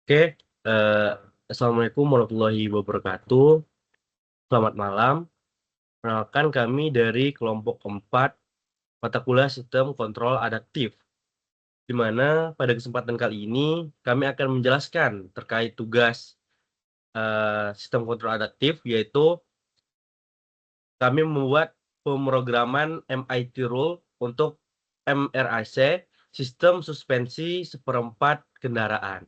Oke, assalamualaikum warahmatullahi wabarakatuh. Selamat malam. Perkenalkan kami dari kelompok keempat mata kuliah Sistem Kontrol Adaptif, di mana pada kesempatan kali ini kami akan menjelaskan terkait tugas sistem kontrol adaptif, yaitu kami membuat pemrograman MIT rule untuk MRAC, sistem suspensi seperempat kendaraan.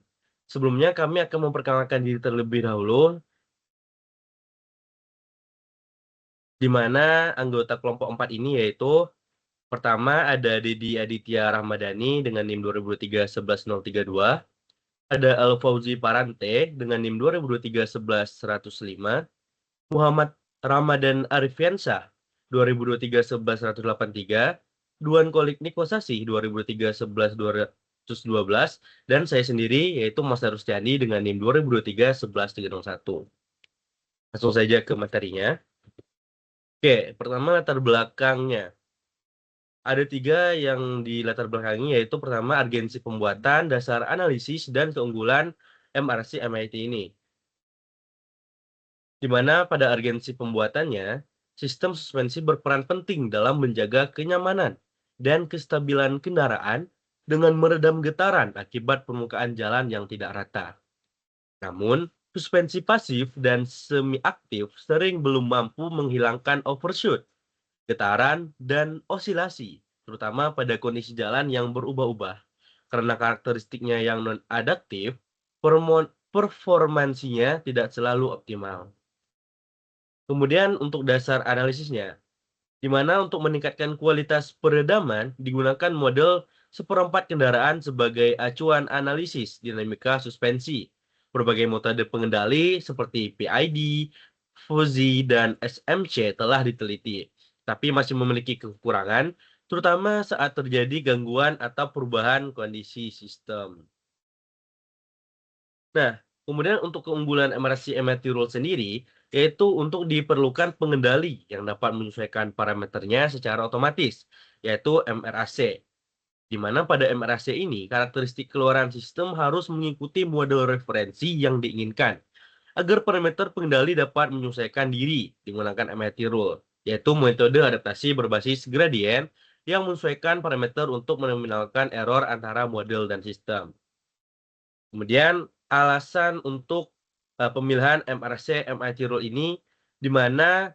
Sebelumnya kami akan memperkenalkan diri terlebih dahulu, di mana anggota kelompok 4 ini yaitu pertama ada Dedi Aditya Rahmadani dengan NIM 2023-11032, ada Al-Fauzi Parante dengan NIM 2023-11105, Muhammad Ramadan Arifyansyah 2023-11183, Duan Kolik Nikosasi 2023-11212, dan saya sendiri yaitu Mas Rustiani dengan NIM 2023-11301. Langsung saja ke materinya. Oke, pertama latar belakangnya. Ada 3 yang di latar belakangi, yaitu pertama urgensi pembuatan, dasar analisis, dan keunggulan MRC MIT ini. Di mana pada urgensi pembuatannya, sistem suspensi berperan penting dalam menjaga kenyamanan dan kestabilan kendaraan dengan meredam getaran akibat permukaan jalan yang tidak rata. Namun, suspensi pasif dan semi aktif sering belum mampu menghilangkan overshoot, getaran, dan osilasi, terutama pada kondisi jalan yang berubah-ubah. Karena karakteristiknya yang non-adaptif, performansinya tidak selalu optimal. Kemudian untuk dasar analisisnya, di mana untuk meningkatkan kualitas peredaman digunakan model seperempat kendaraan sebagai acuan analisis dinamika suspensi. Berbagai metode pengendali seperti PID, Fuzzy, dan SMC telah diteliti, tapi masih memiliki kekurangan, terutama saat terjadi gangguan atau perubahan kondisi sistem. Nah, kemudian untuk keunggulan MRC MIT Rule sendiri, yaitu untuk diperlukan pengendali yang dapat menyesuaikan parameternya secara otomatis, yaitu MRAC. Di mana pada MRAC ini, karakteristik keluaran sistem harus mengikuti model referensi yang diinginkan, agar parameter pengendali dapat menyesuaikan diri menggunakan MIT Rule, yaitu metode adaptasi berbasis gradien yang menyesuaikan parameter untuk menominalkan error antara model dan sistem. Kemudian alasan untuk pemilihan MRC MIT Rule ini, di mana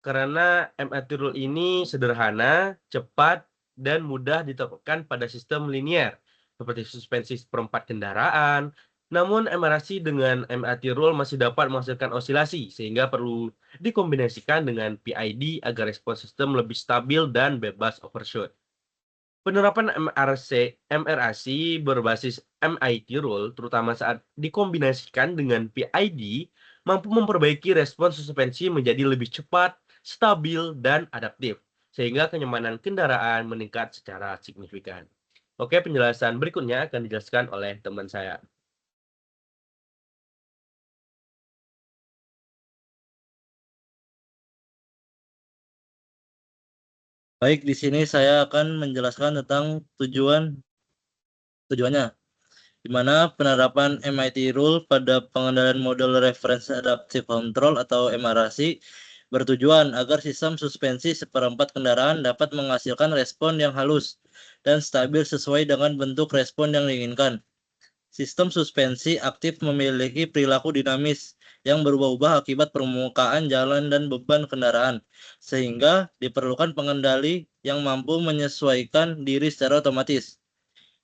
karena MIT Rule ini sederhana, cepat, dan mudah diterapkan pada sistem linier, seperti suspensi seperempat kendaraan. Namun MRC dengan MIT Rule masih dapat menghasilkan osilasi, sehingga perlu dikombinasikan dengan PID agar respons sistem lebih stabil dan bebas overshoot. Penerapan MRAC berbasis MIT Rule, terutama saat dikombinasikan dengan PID, mampu memperbaiki respons suspensi menjadi lebih cepat, stabil, dan adaptif, sehingga kenyamanan kendaraan meningkat secara signifikan. Oke, penjelasan berikutnya akan dijelaskan oleh teman saya. Baik, di sini saya akan menjelaskan tentang tujuannya, di mana penerapan MIT Rule pada pengendalian model Reference Adaptive Control atau MRAC bertujuan agar sistem suspensi seperempat kendaraan dapat menghasilkan respon yang halus dan stabil sesuai dengan bentuk respon yang diinginkan. Sistem suspensi aktif memiliki perilaku dinamis yang berubah-ubah akibat permukaan jalan dan beban kendaraan, sehingga diperlukan pengendali yang mampu menyesuaikan diri secara otomatis.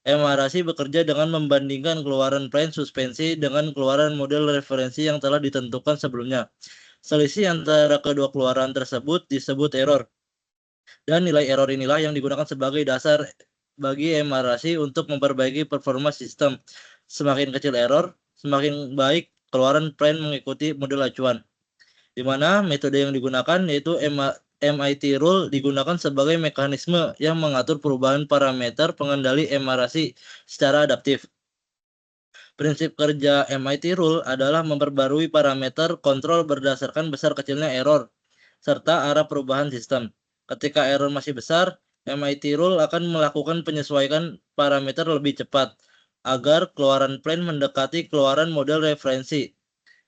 MRAC bekerja dengan membandingkan keluaran plane suspensi dengan keluaran model referensi yang telah ditentukan sebelumnya. Selisih antara kedua keluaran tersebut disebut error, dan nilai error inilah yang digunakan sebagai dasar bagi MRAC untuk memperbaiki performa sistem. Semakin kecil error, semakin baik keluaran plane mengikuti model acuan. Di mana metode yang digunakan yaitu MIT Rule digunakan sebagai mekanisme yang mengatur perubahan parameter pengendali MRAC secara adaptif. Prinsip kerja MIT Rule adalah memperbarui parameter kontrol berdasarkan besar kecilnya error serta arah perubahan sistem. Ketika error masih besar, MIT Rule akan melakukan penyesuaian parameter lebih cepat. agar keluaran plan mendekati keluaran model referensi.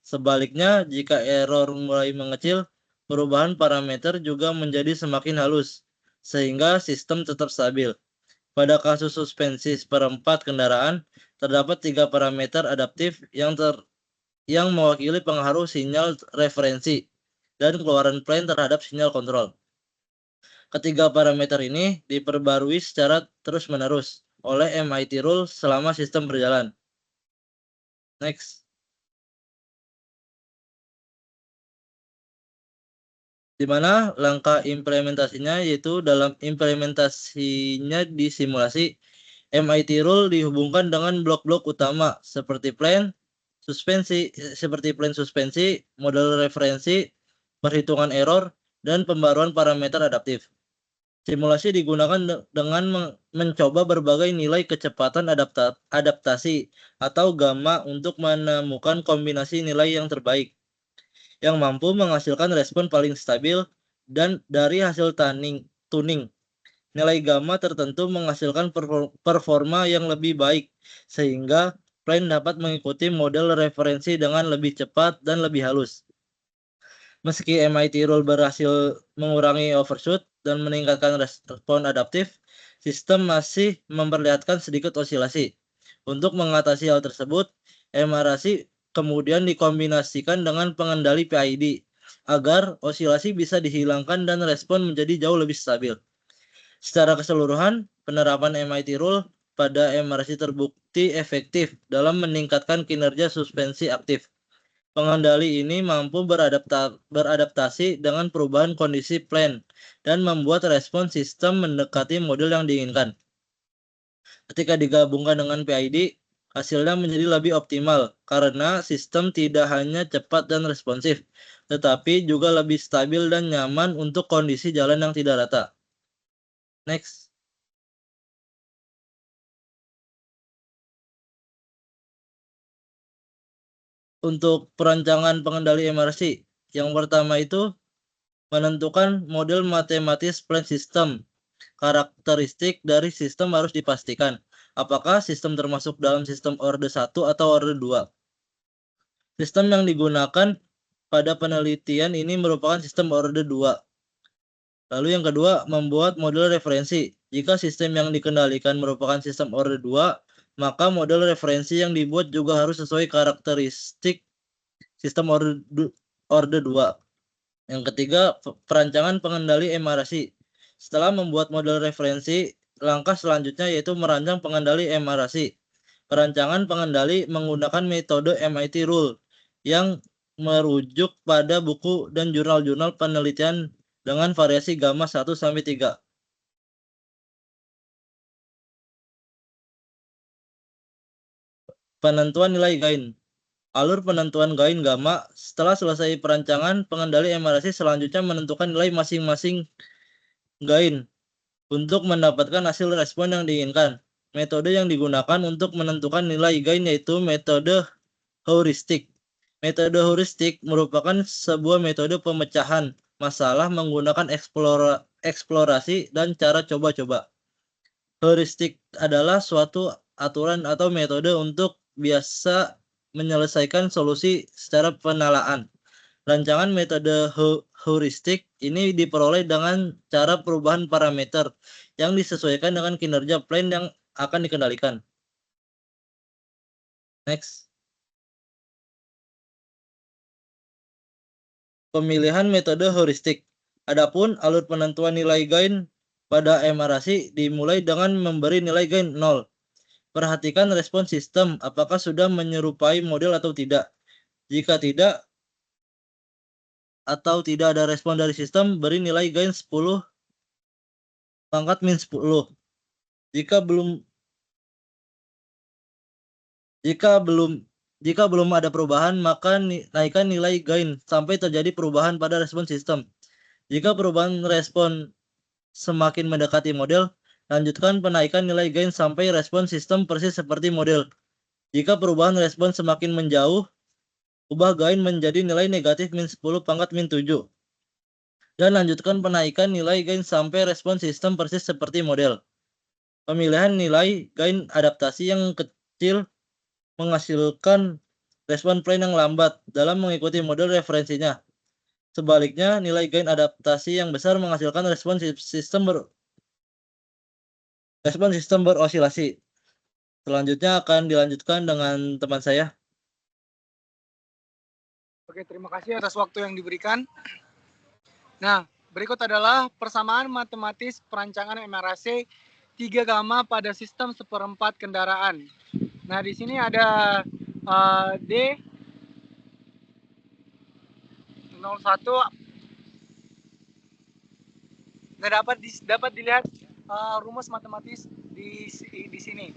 Sebaliknya, jika error mulai mengecil, perubahan parameter juga menjadi semakin halus, sehingga sistem tetap stabil. Pada kasus suspensi seperempat kendaraan, terdapat 3 parameter adaptif yang mewakili pengaruh sinyal referensi dan keluaran plan terhadap sinyal kontrol. Ketiga parameter ini diperbarui secara terus-menerus oleh MIT Rule selama sistem berjalan. Next. Di mana langkah implementasinya yaitu dalam implementasinya di simulasi, MIT Rule dihubungkan dengan blok-blok utama seperti plan suspensi, model referensi, perhitungan error, dan pembaruan parameter adaptif. Simulasi digunakan dengan mencoba berbagai nilai kecepatan adaptasi atau gamma untuk menemukan kombinasi nilai yang terbaik, yang mampu menghasilkan respon paling stabil dan dari hasil tuning. Nilai gamma tertentu menghasilkan performa yang lebih baik, sehingga plan dapat mengikuti model referensi dengan lebih cepat dan lebih halus. Meski MIT Rule berhasil mengurangi overshoot dan meningkatkan respon adaptif, sistem masih memperlihatkan sedikit osilasi. Untuk mengatasi hal tersebut, MRAC kemudian dikombinasikan dengan pengendali PID agar osilasi bisa dihilangkan dan respon menjadi jauh lebih stabil. Secara keseluruhan, penerapan MIT Rule pada MRAC terbukti efektif dalam meningkatkan kinerja suspensi aktif. Pengendali ini mampu beradaptasi dengan perubahan kondisi plan dan membuat respon sistem mendekati model yang diinginkan. Ketika digabungkan dengan PID, hasilnya menjadi lebih optimal karena sistem tidak hanya cepat dan responsif, tetapi juga lebih stabil dan nyaman untuk kondisi jalan yang tidak rata. Next. Untuk perancangan pengendali MRC, yang pertama itu menentukan model matematis plan system. Karakteristik dari sistem harus dipastikan. Apakah sistem termasuk dalam sistem orde 1 atau orde 2? Sistem yang digunakan pada penelitian ini merupakan sistem orde 2. Lalu yang kedua, membuat model referensi. Jika sistem yang dikendalikan merupakan sistem orde 2, maka model referensi yang dibuat juga harus sesuai karakteristik sistem orde 2. Yang ketiga, perancangan pengendali MRAC. Setelah membuat model referensi, langkah selanjutnya yaitu merancang pengendali MRAC. Perancangan pengendali menggunakan metode MIT Rule yang merujuk pada buku dan jurnal-jurnal penelitian dengan variasi gamma 1-3. Penentuan nilai gain. Alur penentuan gain gamma. Setelah selesai perancangan, pengendali MRAC selanjutnya menentukan nilai masing-masing gain untuk mendapatkan hasil respon yang diinginkan. Metode yang digunakan untuk menentukan nilai gain yaitu metode heuristik. Metode heuristik merupakan sebuah metode pemecahan masalah menggunakan eksplorasi dan cara coba-coba. Heuristik adalah suatu aturan atau metode untuk biasa menyelesaikan solusi secara penalaan. Rancangan metode heuristik ini diperoleh dengan cara perubahan parameter yang disesuaikan dengan kinerja plan yang akan dikendalikan. Next. Pemilihan metode heuristik. Adapun alur penentuan nilai gain pada MRAC dimulai dengan memberi nilai gain 0. Perhatikan respon sistem, apakah sudah menyerupai model atau tidak. Jika tidak, atau tidak ada respon dari sistem, beri nilai gain 10 pangkat min 10. Jika belum ada perubahan, maka naikkan nilai gain sampai terjadi perubahan pada respon sistem. Jika perubahan respon semakin mendekati model, lanjutkan penaikan nilai gain sampai respon sistem persis seperti model. Jika perubahan respon semakin menjauh, ubah gain menjadi nilai negatif min 10 pangkat min 7. Dan lanjutkan penaikan nilai gain sampai respon sistem persis seperti model. Pemilihan nilai gain adaptasi yang kecil menghasilkan respon plane yang lambat dalam mengikuti model referensinya. Sebaliknya, nilai gain adaptasi yang besar menghasilkan respon sistem berosilasi. Selanjutnya akan dilanjutkan dengan teman saya. Oke, terima kasih atas waktu yang diberikan. Nah, berikut adalah persamaan matematis perancangan MRAC 3 gamma pada sistem seperempat kendaraan. Nah, di sini ada D 01. Nah, dapat dilihat rumus matematis di sini.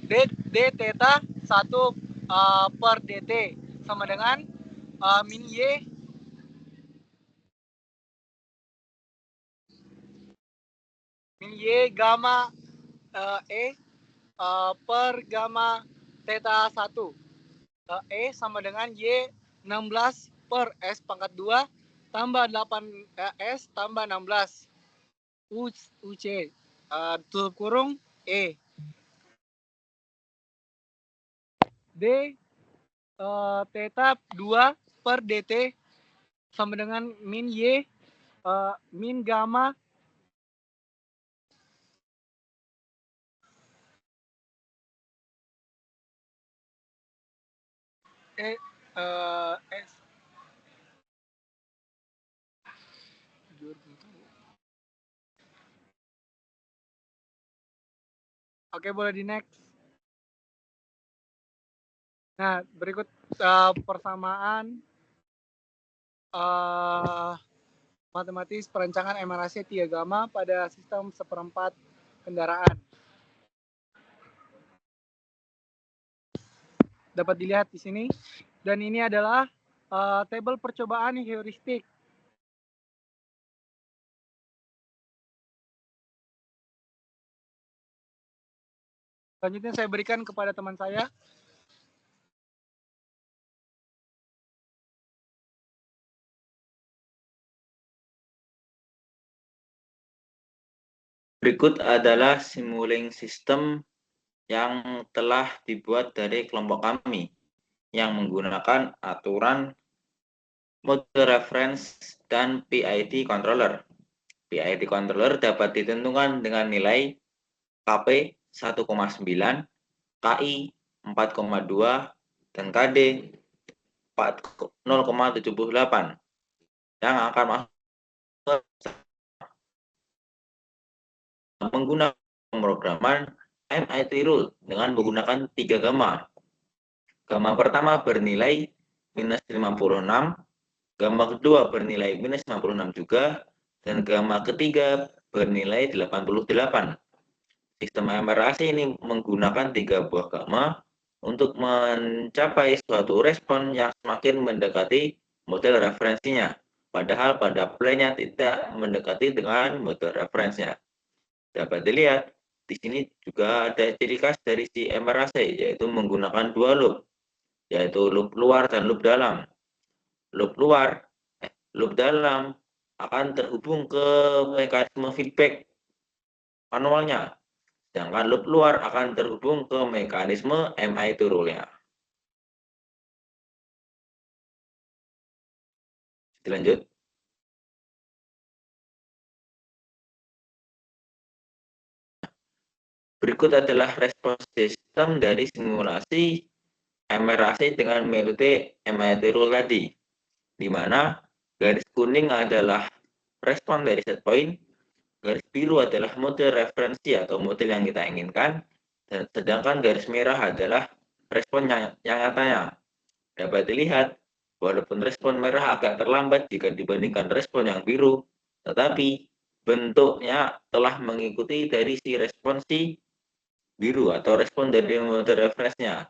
D theta 1 per dt sama dengan min y gamma E per gamma theta 1. E sama dengan Y 16 per S pangkat 2 tambah 8 S tambah 16 UC tutup kurung E. D theta 2 per dt sama dengan min Y min gamma S. Oke, boleh di next. Nah, berikut persamaan matematis perancangan MRAC 3 gamma pada sistem seperempat kendaraan. Dapat dilihat di sini. Dan ini adalah tabel percobaan heuristik. Selanjutnya saya berikan kepada teman saya. Berikut adalah simulating system yang telah dibuat dari kelompok kami yang menggunakan aturan model reference dan PID controller. PID controller dapat ditentukan dengan nilai KP 1,9, KI 4,2, dan KD 0,78 yang akan masuk menggunakan pemrograman MIT rule dengan menggunakan 3 gamma. Gamma pertama bernilai minus 56, gamma kedua bernilai minus 56 juga, dan gamma ketiga bernilai 88. Sistem MRAC ini menggunakan 3 buah gamma untuk mencapai suatu respon yang semakin mendekati model referensinya, padahal pada plane-nya tidak mendekati dengan model referensinya. Dapat dilihat, di sini juga ada ciri khas dari si MRAC, yaitu menggunakan 2 loop, yaitu loop luar dan loop dalam. Loop dalam akan terhubung ke mekanisme feedback manualnya, sedangkan loop luar akan terhubung ke mekanisme MIT rule-nya. Dilanjut. Berikut adalah respon sistem dari simulasi MRAC dengan metode MIT rule tadi, di mana garis kuning adalah respon dari set point, garis biru adalah model referensi atau model yang kita inginkan, dan sedangkan garis merah adalah respon yang nyatanya. Dapat dilihat, walaupun respon merah agak terlambat jika dibandingkan respon yang biru, tetapi bentuknya telah mengikuti dari si respon si biru atau respon dari model referensinya.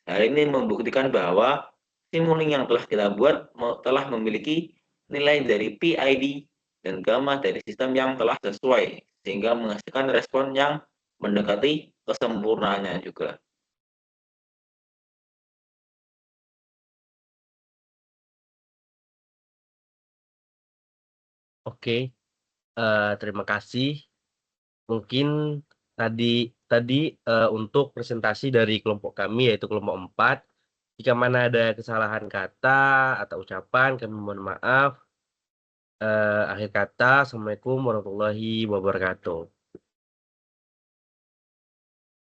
Hal ini membuktikan bahwa simulating yang telah kita buat telah memiliki nilai dari PID dan gamma dari sistem yang telah sesuai, sehingga menghasilkan respon yang mendekati kesempurnaannya juga. Oke, terima kasih. Mungkin tadi tadi untuk presentasi dari kelompok kami yaitu kelompok 4. Jika mana ada kesalahan kata atau ucapan, kami mohon maaf. Akhir kata, Assalamualaikum warahmatullahi wabarakatuh.